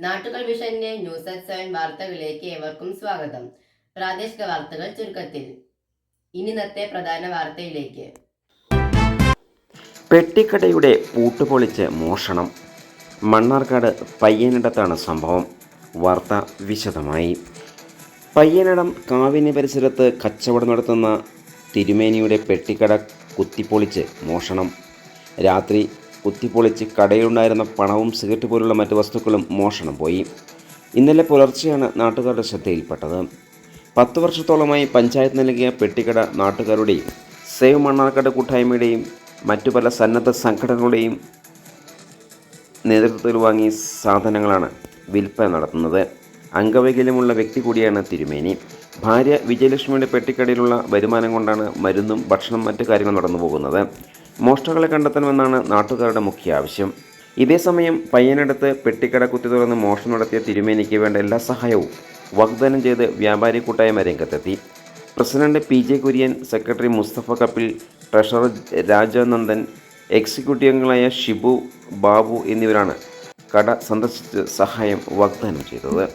നാട്ടുകൾ വിഷന്റെ news at 7 വാർത്തകളിലേക്ക് ഏവർക്കും സ്വാഗതം. പ്രാദേശിക വാർത്തകൾ ചുരുക്കത്തിൽ. ഇന്നത്തെ പ്രധാന വാർത്തയിലേക്ക്. പെട്ടിക്കടയുടെ പൂട്ടുപൊളിച്ച് മോഷണം. മണ്ണാർക്കാട് പയ്യനിടത്താണ് സംഭവം. വാർത്ത വിശദമായി. പയ്യനിടം കാവിനി പരിസരത്ത് കച്ചവടം നടത്തുന്ന തിരുമേനിയുടെ പെട്ടിക്കട കുത്തിപ്പൊളിച്ച് മോഷണം. രാത്രി കുത്തിപ്പൊളിച്ച് കടയിലുണ്ടായിരുന്ന പണവും സിഗരറ്റ് പോലുള്ള മറ്റ് വസ്തുക്കളും മോഷണം പോയി. ഇന്നലെ പുലർച്ചെയാണ് നാട്ടുകാരുടെ ശ്രദ്ധയിൽപ്പെട്ടത്. 10 വർഷത്തോളമായി പഞ്ചായത്ത് നൽകിയ പെട്ടിക്കട നാട്ടുകാരുടെയും സേവ് മണ്ണാർക്കാട് കൂട്ടായ്മയുടെയും മറ്റു പല സന്നദ്ധ സംഘടനകളുടെയും നേതൃത്വത്തിൽ വാങ്ങി സാധനങ്ങളാണ് വിൽപ്പന നടത്തുന്നത്. അംഗവൈകല്യമുള്ള വ്യക്തി കൂടിയാണ് തിരുമേനി. ഭാര്യ വിജയലക്ഷ്മിയുടെ പെട്ടിക്കടയിലുള്ള വരുമാനം കൊണ്ടാണ് മരുന്നും ഭക്ഷണം മറ്റു കാര്യങ്ങൾ നടന്നു പോകുന്നത്. മോഷ്ടാക്കളെ കണ്ടെത്തണമെന്നാണ് നാട്ടുകാരുടെ മുഖ്യ ആവശ്യം. ഇതേസമയം പയ്യനടുത്ത് പെട്ടിക്കട കുത്തി തുറന്ന് മോഷണം നടത്തിയ തിരുമേനിക്ക് വേണ്ട എല്ലാ സഹായവും വാഗ്ദാനം ചെയ്ത് വ്യാപാരി കൂട്ടായ്മ രംഗത്തെത്തി. President PJ Kurian, secretary Mustafa Kappil, treasurer Rajanandan, executive അംഗങ്ങളായ ഷിബു, ബാബു എന്നിവരാണ് കട സന്ദർശിച്ച് സഹായം വാഗ്ദാനം ചെയ്തത്.